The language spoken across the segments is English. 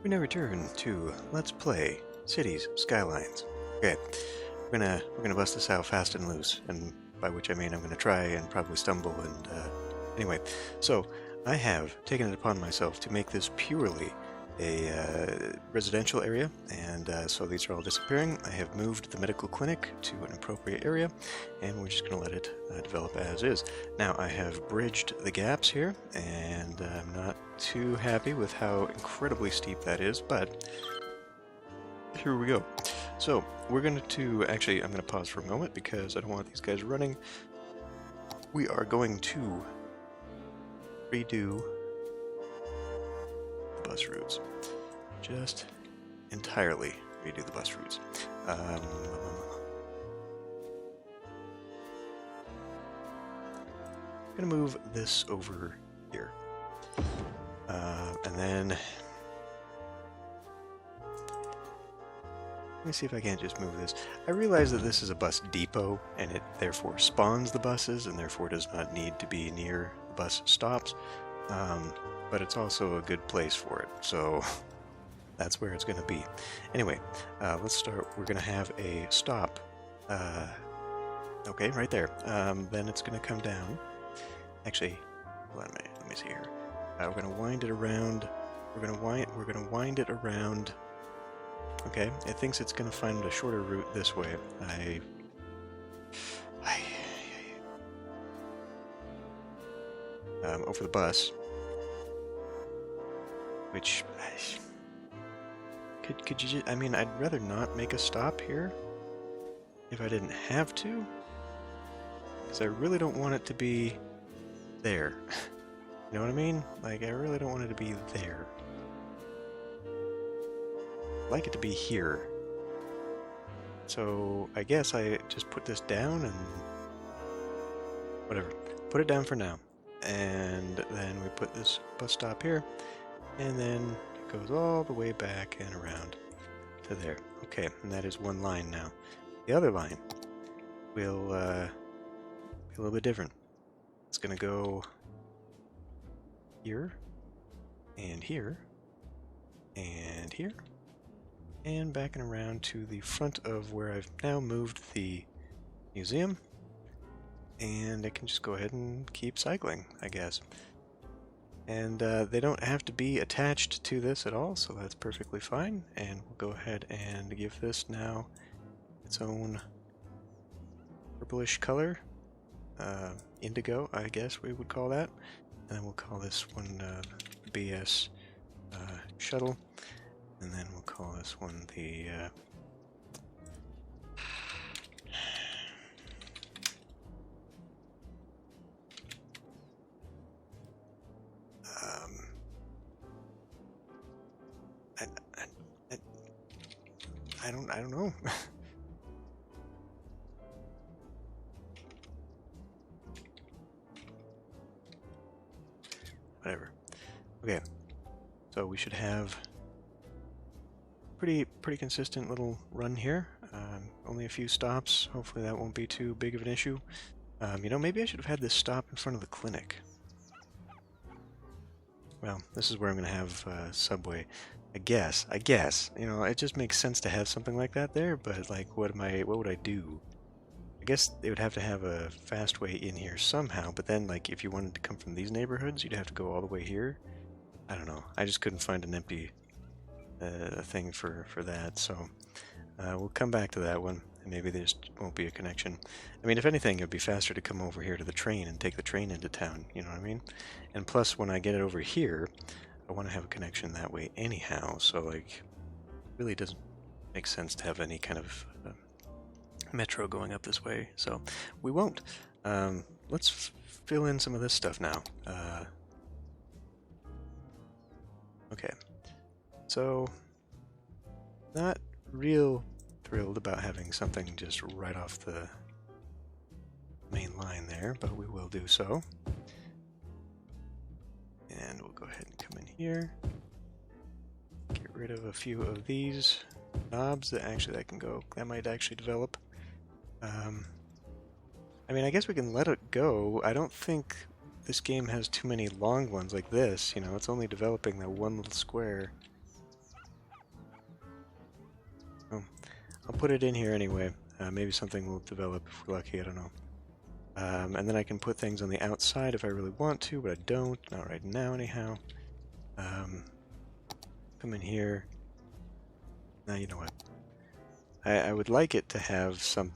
We now return to Let's Play Cities Skylines. Okay, we're gonna bust this out fast and loose, and by which I mean I'm gonna try and probably stumble and anyway. So I have taken it upon myself to make this purely a residential area, and so these are all disappearing. I have moved the medical clinic to an appropriate area, and we're just going to let it develop as is. Now I have bridged the gaps here, and I'm not too happy with how incredibly steep that is, but here we go. So we're going to, actually I'm going to pause for a moment because I don't want these guys running. We are going to redo the bus routes. Just entirely redo the bus routes. I'm gonna move this over here. And then let me see if I can't just move this. I realize that this is a bus depot and it therefore spawns the buses and therefore does not need to be near the bus stops. But it's also a good place for it, so that's where it's going to be. Anyway, let's start. We're going to have a stop. Okay, right there. Then it's going to come down. Actually, let me see here. We're going to wind it around. We're going to wind it around. Okay, it thinks it's going to find a shorter route this way. Over the bus. Which, could you just, I mean, I'd rather not make a stop here if I didn't have to, because I really don't want it to be there. You know what I mean? Like, I really don't want it to be there. I'd like it to be here. So, I guess I just put this down and whatever. Put it down for now. And then we put this bus stop here. And then it goes all the way back and around to there. Okay, and that is one line now. The other line will be a little bit different. It's going to go here, and here, and here, and back and around to the front of where I've now moved the museum. And I can just go ahead and keep cycling, I guess. And they don't have to be attached to this at all, so that's perfectly fine. And we'll go ahead and give this now its own purplish color. Indigo, I guess we would call that. And then we'll call this one BS Shuttle. And then we'll call this one the... I don't know. Whatever. Okay. So we should have pretty consistent little run here. Only a few stops. Hopefully that won't be too big of an issue. You know, maybe I should have had this stop in front of the clinic. Well, this is where I'm going to have subway. I guess, you know, it just makes sense to have something like that there, but like, what would I do? I guess they would have to have a fast way in here somehow, but then, like, if you wanted to come from these neighborhoods, you'd have to go all the way here. I don't know, I just couldn't find an empty thing for that, so we'll come back to that one, and maybe there just won't be a connection. I mean, if anything, it would be faster to come over here to the train and take the train into town, you know what I mean? And plus, when I get it over here, I want to have a connection that way anyhow, so like, really doesn't make sense to have any kind of metro going up this way, so we won't. Let's fill in some of this stuff now. Okay, so not real thrilled about having something just right off the main line there, but we will do so. And we'll go ahead and come in here, get rid of a few of these knobs that might actually develop. I mean, I guess we can let it go. I don't think this game has too many long ones like this, you know, it's only developing that one little square. Oh, I'll put it in here anyway. Maybe something will develop if we're lucky, I don't know. And then I can put things on the outside if I really want to, but I don't. Not right now, anyhow. Come in here. Now, you know what? I would like it to have some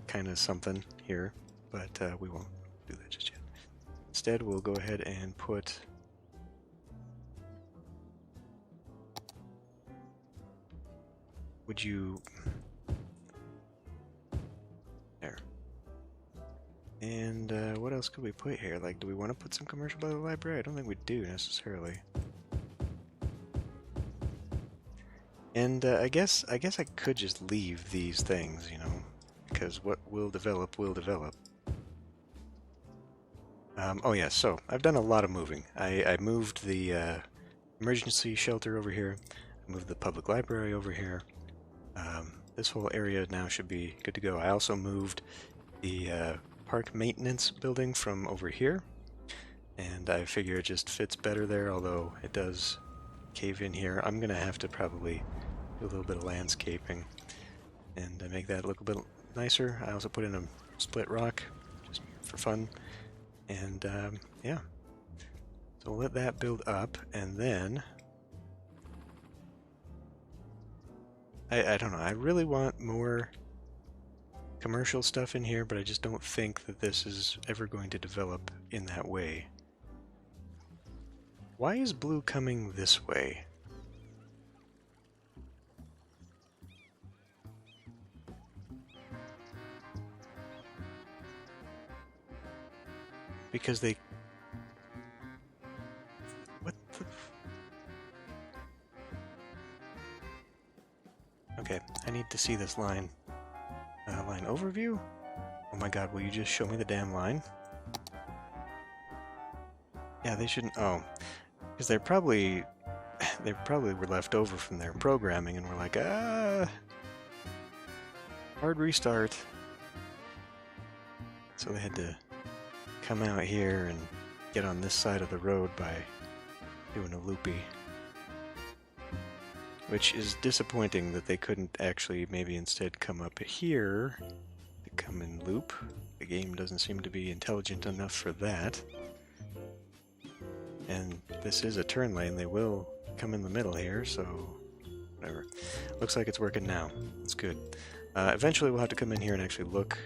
kind of something here, but we won't do that just yet. Instead, we'll go ahead and put... Would you... There. And what else could we put here? Like, do we want to put some commercial by the library? I don't think we do, necessarily. And I guess I could just leave these things, you know, because what will develop will develop. Oh yeah, so I've done a lot of moving. I moved the emergency shelter over here. I moved the public library over here. This whole area now should be good to go. I also moved the park maintenance building from over here, and I figure it just fits better there, although it does cave in here. I'm gonna have to probably do a little bit of landscaping and make that look a bit nicer. I also put in a split rock just for fun, and yeah, so we'll let that build up, and then I don't know, I really want more commercial stuff in here, but I just don't think that this is ever going to develop in that way. Why is blue coming this way? Because they... What the... Okay, I need to see this line. Line overview? Oh my god, will you just show me the damn line? Yeah, they shouldn't... Oh. Because they probably were left over from their programming and were like, hard restart. So they had to come out here and get on this side of the road by doing a loopy. Which is disappointing that they couldn't actually maybe instead come up here to come and loop. The game doesn't seem to be intelligent enough for that. And this is a turn lane, they will come in the middle here, so whatever. Looks like it's working now. It's good. Eventually we'll have to come in here and actually look,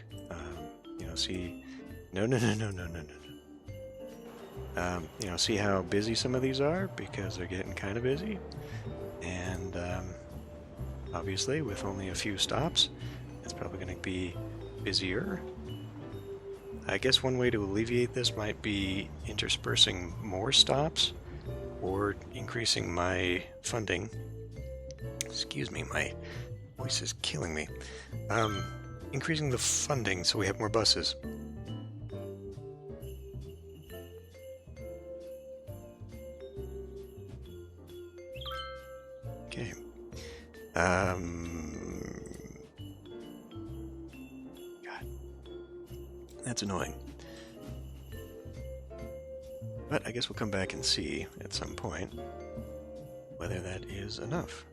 you know, see... No. You know, see how busy some of these are, because they're getting kind of busy. And obviously, with only a few stops, it's probably going to be busier. I guess one way to alleviate this might be interspersing more stops or increasing my funding. Excuse me, my voice is killing me. Increasing the funding so we have more buses. Okay. God. That's annoying. But I guess we'll come back and see at some point whether that is enough.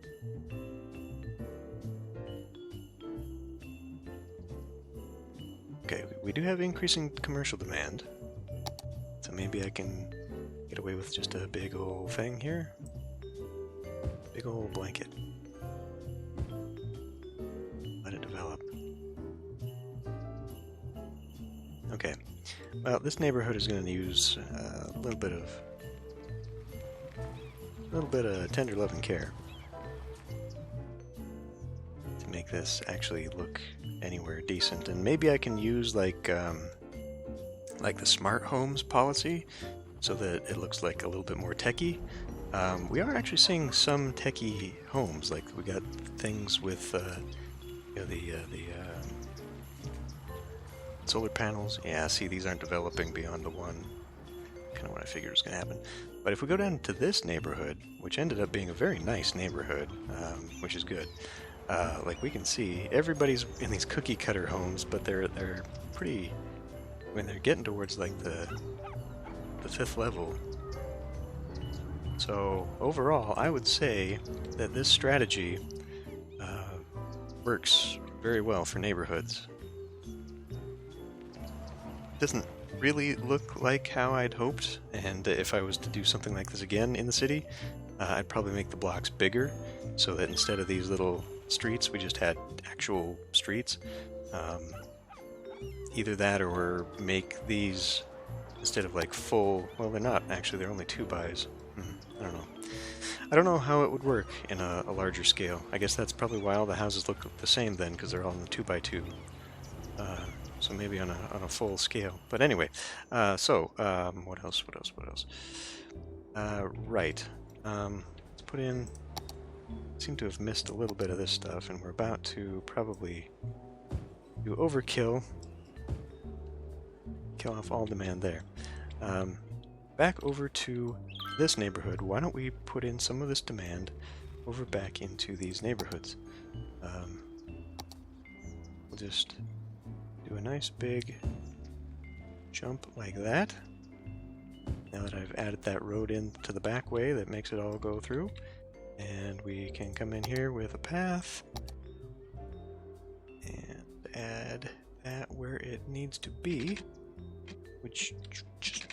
Okay, we do have increasing commercial demand, so maybe I can get away with just a big old thing here. Big old blanket. Let it develop. Okay. Well, this neighborhood is going to use a little bit of tender love and care to make this actually look anywhere decent. And maybe I can use like the smart homes policy so that it looks like a little bit more techy. We are actually seeing some techie homes, like we got things with you know, the solar panels. Yeah, see, these aren't developing beyond the one. Kind of what I figured was going to happen. But if we go down to this neighborhood, which ended up being a very nice neighborhood, which is good, like we can see, everybody's in these cookie cutter homes, but they're pretty. I mean, they're getting towards like the 5th level. So overall, I would say that this strategy Works very well for neighborhoods. Doesn't really look like how I'd hoped, and if I was to do something like this again in the city, I'd probably make the blocks bigger so that instead of these little streets, we just had actual streets. Either that or make these, instead of like full, well, they're not actually, they're only 2x. I don't know. I don't know how it would work in a larger scale. I guess that's probably why all the houses look the same then, because they're all in the 2x2. So maybe on a full scale. But anyway, what else? Right. Let's put in. Seem to have missed a little bit of this stuff, and we're about to probably do overkill. Kill off all demand there. Back over to this neighborhood. Why don't we put in some of this demand over back into these neighborhoods? We'll just do a nice big jump like that. Now that I've added that road into the back way that makes it all go through, and we can come in here with a path and add that where it needs to be, which just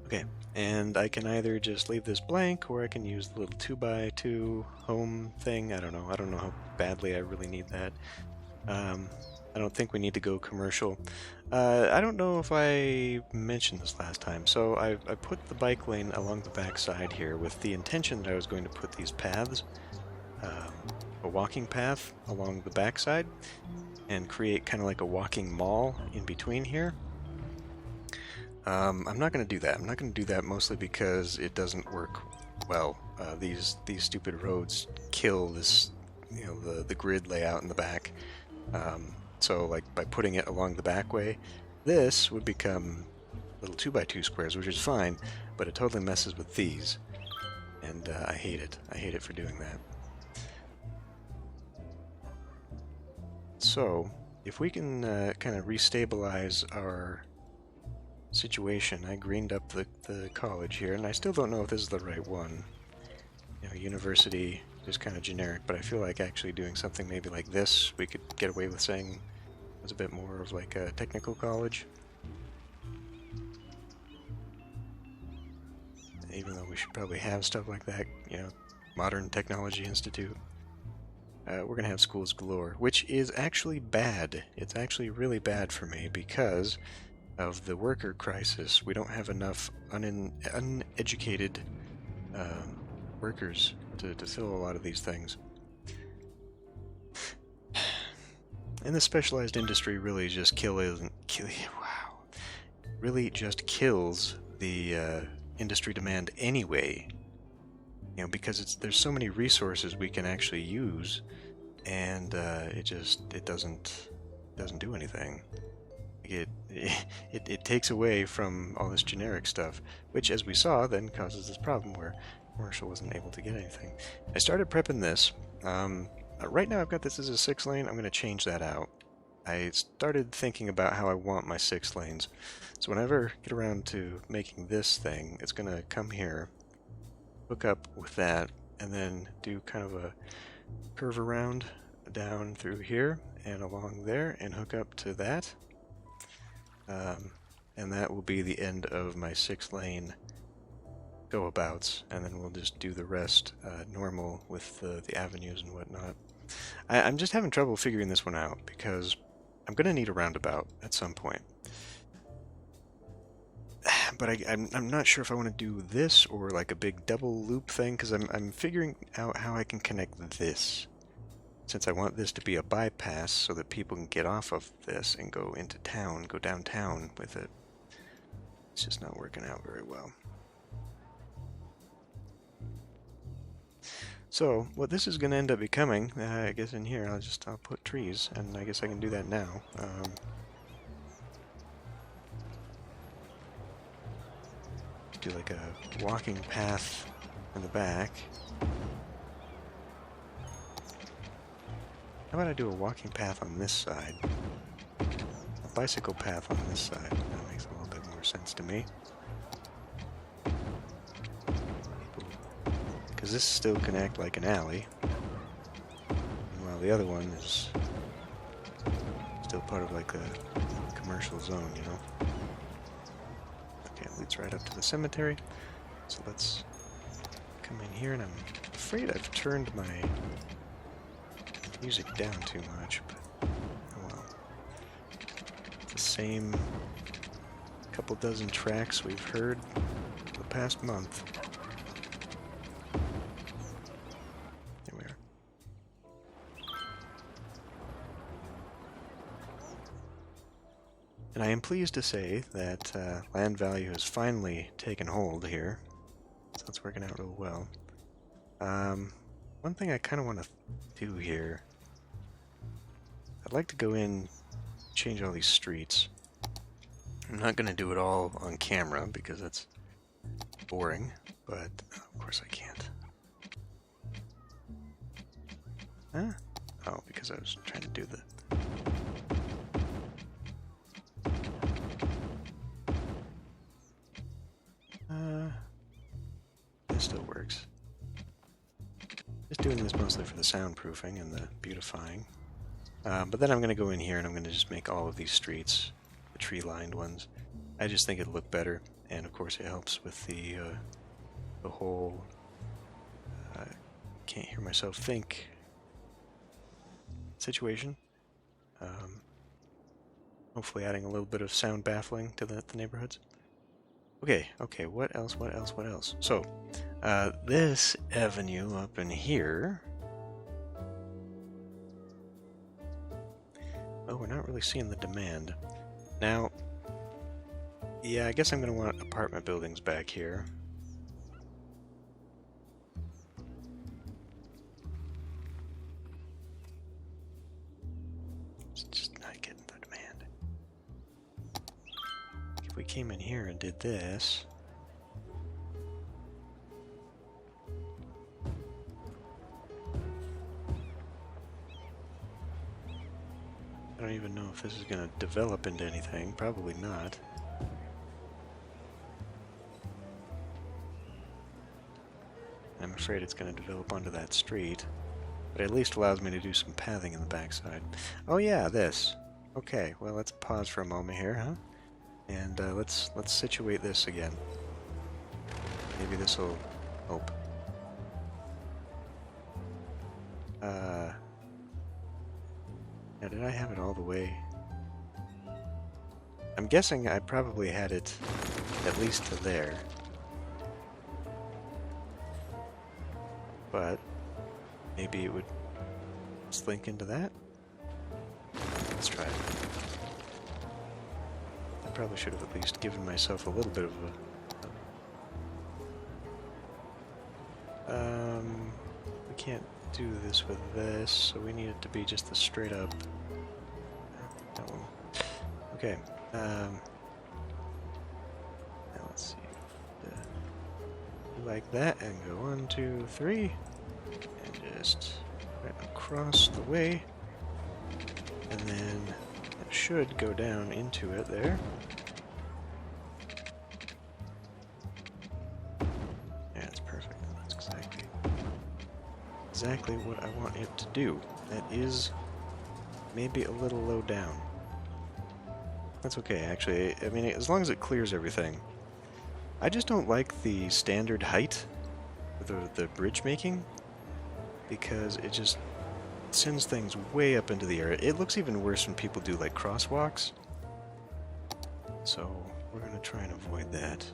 okay. And I can either just leave this blank, or I can use the little 2x2 home thing. I don't know how badly I really need that. I don't think we need to go commercial. I don't know if I mentioned this last time. So I put the bike lane along the back side here with the intention that I was going to put these paths, a walking path along the back side, and create kind of like a walking mall in between here. I'm not going to do that. I'm not going to do that mostly because it doesn't work well. These stupid roads kill this, the grid layout in the back. So like by putting it along the back way, this would become little 2x2 squares, which is fine, but it totally messes with these, and I hate it. I hate it for doing that. So if we can kind of restabilize our situation. I greened up the college here, and I still don't know if this is the right one. University is kind of generic, but I feel like actually doing something maybe like this, we could get away with saying it was a bit more of like a technical college. Even though we should probably have stuff like that, Modern Technology Institute. We're going to have schools galore, which is actually bad. It's actually really bad for me because of the worker crisis. We don't have enough uneducated workers to fill a lot of these things. And the specialized industry really just really just kills the industry demand anyway. Because there's so many resources we can actually use, and it doesn't do anything. It takes away from all this generic stuff, which, as we saw, then causes this problem where commercial wasn't able to get anything. I started prepping this. Right now I've got this as a 6 lane. I'm going to change that out. I started thinking about how I want my 6 lanes. So whenever I get around to making this thing, it's going to come here, hook up with that, and then do kind of a curve around down through here and along there and hook up to that. And that will be the end of my 6 lane go-abouts, and then we'll just do the rest normal with the avenues and whatnot. I'm just having trouble figuring this one out because I'm going to need a roundabout at some point. But I'm not sure if I want to do this or like a big double loop thing, because I'm figuring out how I can connect this. Since I want this to be a bypass so that people can get off of this and go into town, go downtown with it. It's just not working out very well. So, what this is going to end up becoming, I guess in here, I'll put trees, and I guess I can do that now. Do like a walking path in the back. How about I do a walking path on this side? A bicycle path on this side. That makes a little bit more sense to me. Because this still can act like an alley, while the other one is still part of like a commercial zone, you know? Okay, it leads right up to the cemetery. So let's come in here, and I'm afraid I've turned my music down too much, but oh well. It's the same couple dozen tracks we've heard the past month. There we are. And I am pleased to say that land value has finally taken hold here. So it's working out real well. One thing I kind of want to do here, I'd like to go in, change all these streets. I'm not going to do it all on camera because that's boring, but of course I can't. Huh? Oh, because I was trying to do the... This still works. Just doing this mostly for the soundproofing and the beautifying. But then I'm going to go in here and I'm going to just make all of these streets the tree-lined ones. I just think it'll look better, and of course it helps with the whole can't hear myself think situation. Hopefully adding a little bit of sound baffling to the neighborhoods. Okay, what else? So, this avenue up in here... Oh, we're not really seeing the demand. Now, yeah, I guess I'm going to want apartment buildings back here. It's just not getting the demand. If we came in here and did this... I don't even know if this is going to develop into anything. Probably not. I'm afraid it's going to develop onto that street. But it at least allows me to do some pathing in the backside. Oh yeah, this. Okay, well let's pause for a moment here, huh? And let's situate this again. Maybe this will help. Now, did I have it all the way? I'm guessing I probably had it at least to there. But maybe it would slink into that? Let's try it. I probably should have at least given myself a little bit of a... we can't do this with this, so we need it to be just the straight up... That one. Okay, now let's see. Like that, and go 1, 2, 3, and just right across the way, and then it should go down into it there. Yeah, it's perfect. That's exactly what I want it to do. That is maybe a little low down. That's okay, actually. I mean, as long as it clears everything. I just don't like the standard height of the bridge making, because it just sends things way up into the air. It looks even worse when people do like crosswalks. So we're going to try and avoid that.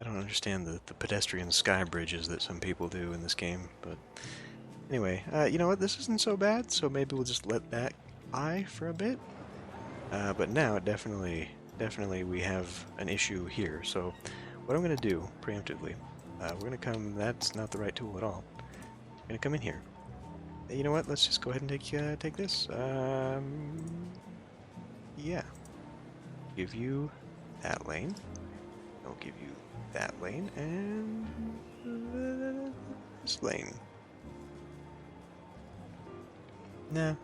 I don't understand the pedestrian sky bridges that some people do in this game, but anyway, you know what, this isn't so bad, so maybe we'll just let that lie for a bit. But now definitely we have an issue here. So what I'm going to do preemptively, we're going to come, that's not the right tool at all. I'm going to come in here. You know what, let's just go ahead and take this. Yeah. Give you that lane. I'll give you that lane and this lane. Nah.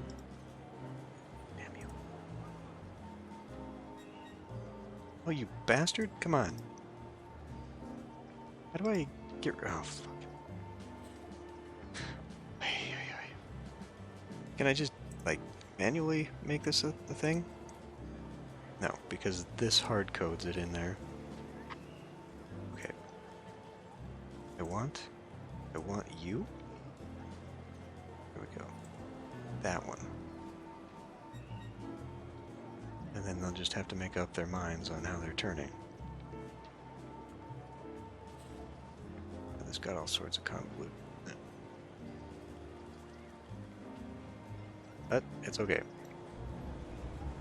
Oh, you bastard! Come on. How do I get... Oh, fuck. Can I just, like, manually make this a thing? No, because this hard codes it in there. Okay. I want you? There we go. That one. And then they'll just have to make up their minds on how they're turning. It's got all sorts of convoluted. But it's okay.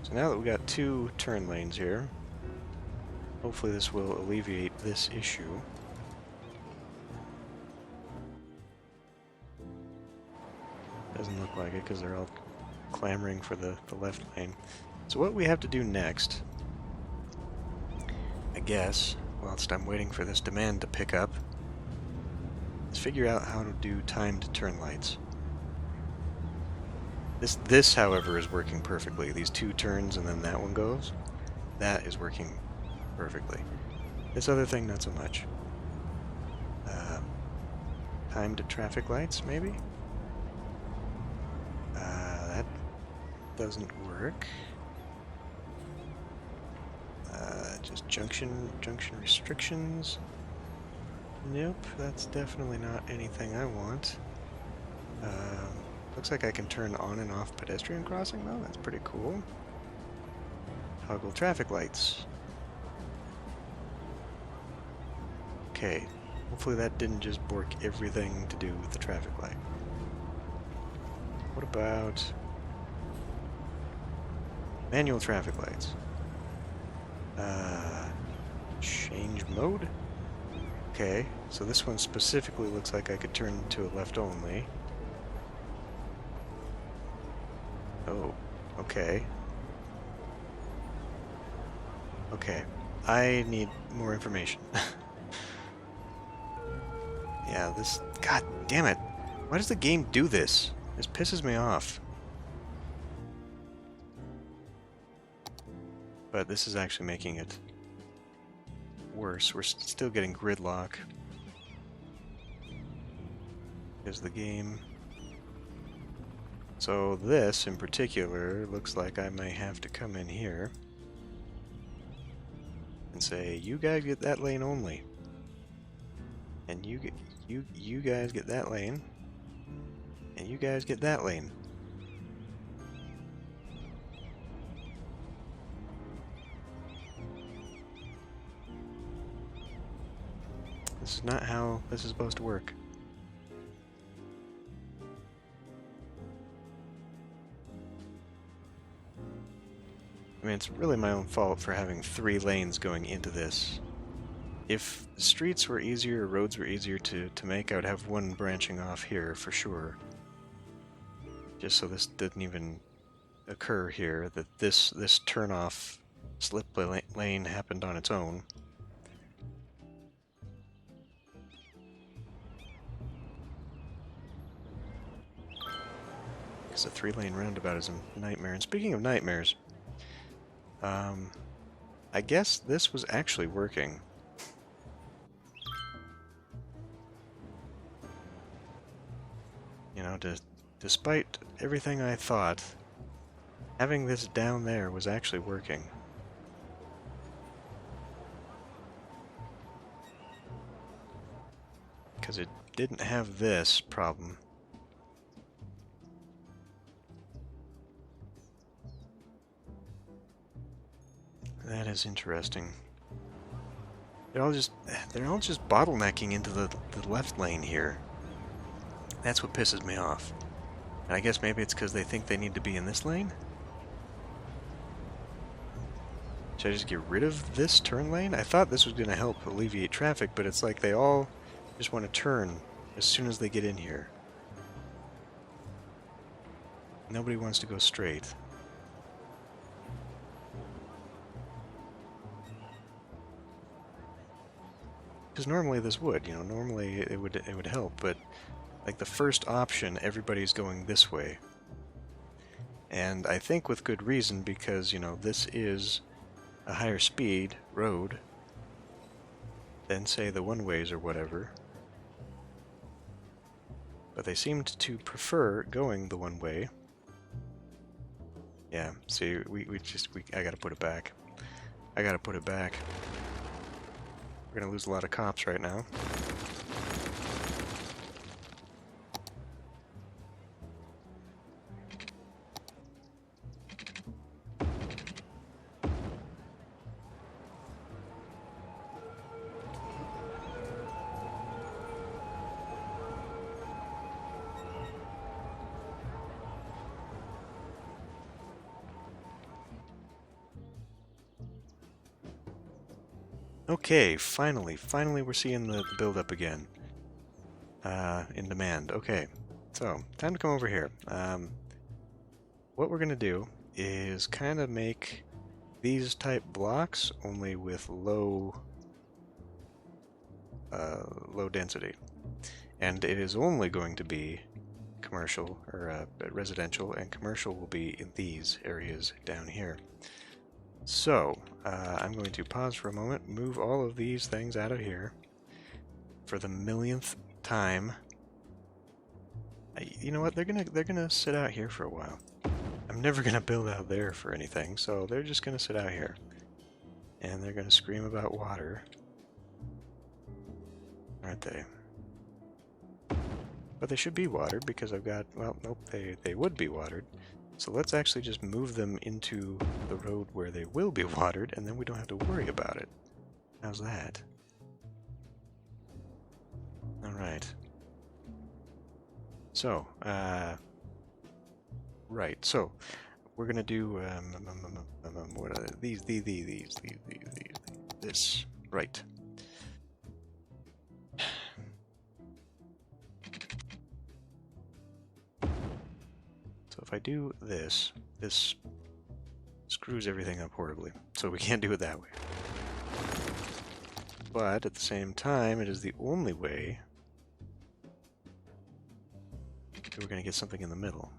So now that we got 2 turn lanes here, hopefully this will alleviate this issue. Doesn't look like it because they're all clamoring for the left lane. So what we have to do next, I guess, whilst I'm waiting for this demand to pick up, is figure out how to do timed turn lights. This, however, is working perfectly. These 2 turns and then that one goes. That is working perfectly. This other thing, not so much. Timed traffic lights, maybe? That doesn't work. Just junction restrictions. Nope, that's definitely not anything I want. Looks like I can turn on and off pedestrian crossing though, that's pretty cool. Toggle traffic lights. Okay, hopefully that didn't just bork everything to do with the traffic light. What about manual traffic lights? Change mode? Okay, so this one specifically looks like I could turn to a left only. Oh, okay. Okay, I need more information. Yeah, this... God damn it! Why does the game do this? This pisses me off. But this is actually making it worse. We're still getting gridlock. Here's the game. So this, in particular, looks like I may have to come in here and say, you guys get that lane only. And you guys get that lane. And you guys get that lane. This is not how this is supposed to work. I mean, it's really my own fault for having 3 lanes going into this. If streets were easier, roads were easier to make, I would have 1 branching off here for sure. Just so this didn't even occur here, that this turn-off slip lane happened on its own. Because a 3-lane roundabout is a nightmare. And speaking of nightmares, I guess this was actually working. You know, despite everything I thought, having this down there was actually working. Because it didn't have this problem. That is interesting. They're all just bottlenecking into the left lane here. That's what pisses me off. And I guess maybe it's because they think they need to be in this lane? Should I just get rid of this turn lane? I thought this was going to help alleviate traffic, but it's like they all just want to turn as soon as they get in here. Nobody wants to go straight. Because normally this would, you know, normally it would help, but like the first option, everybody's going this way. And I think with good reason, because, you know, this is a higher speed road than, say, the one-ways or whatever. But they seemed to prefer going the one way. Yeah, see, I gotta put it back. I gotta put it back. We're gonna lose a lot of cops right now. Okay, finally we're seeing the build-up again. In demand. Okay, so, time to come over here. What we're gonna do is kind of make these type blocks, only with low density. And it is only going to be commercial, or residential, and commercial will be in these areas down here. So, I'm going to pause for a moment, move all of these things out of here for the millionth time. You know what? They're gonna sit out here for a while. I'm never gonna build out there for anything, so they're just gonna sit out here, and they're gonna scream about water, aren't they? But they should be watered because I've got. Well, nope. They would be watered. So let's actually just move them into the road where they will be watered, and then we don't have to worry about it. How's that? Alright. So, right, so, we're gonna do, what are these, this, right. So if I do this, this screws everything up horribly, so we can't do it that way. But at the same time, it is the only way that we're going to get something in the middle.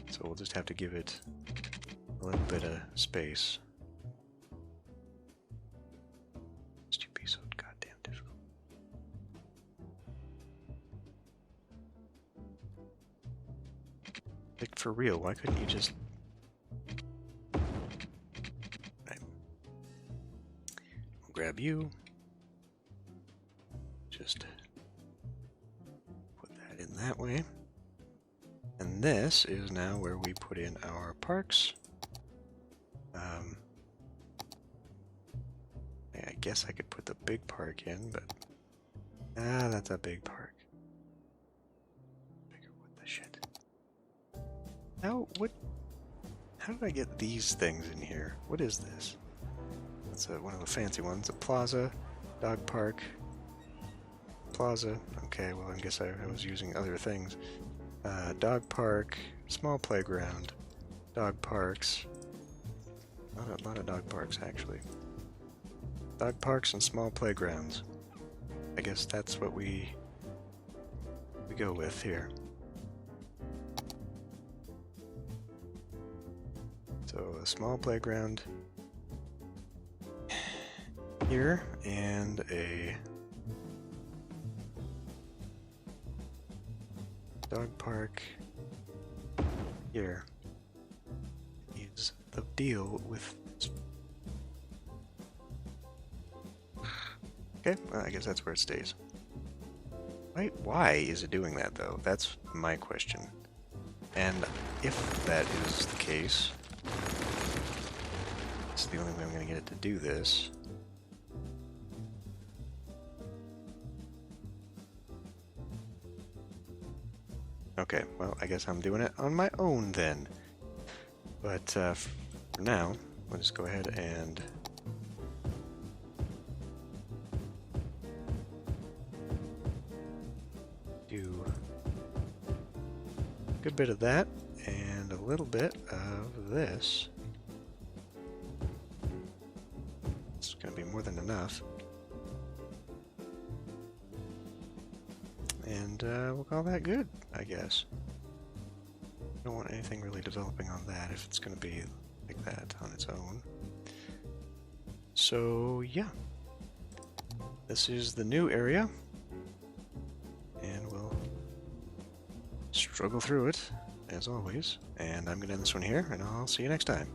So we'll just have to give it a little bit of space. It's to be so goddamn difficult. Like, for real, why couldn't you just... Right. We'll grab you. Just put that in that way. And this is now where we put in our parks. I guess I could put the big park in, but... that's a big park. What the shit? How did I get these things in here? What is this? That's one of the fancy ones. A plaza, dog park, plaza. Okay, well I guess I was using other things. Dog park, small playground, dog parks. A lot of dog parks actually. Dog parks and small playgrounds. I guess that's what we go with here. So a small playground here and a dog park here is the deal with. Okay, well, I guess that's where it stays. Why is it doing that though? That's my question. And if that is the case, it's the only way I'm going to get it to do this. Okay, well, I guess I'm doing it on my own then. But for now, we'll just go ahead and do a good bit of that and a little bit of this. It's going to be more than enough. And we'll call that good, I guess. Don't want anything really developing on that if it's going to be like that on its own. So yeah, this is the new area, and we'll struggle through it as always. And I'm gonna end this one here, and I'll see you next time.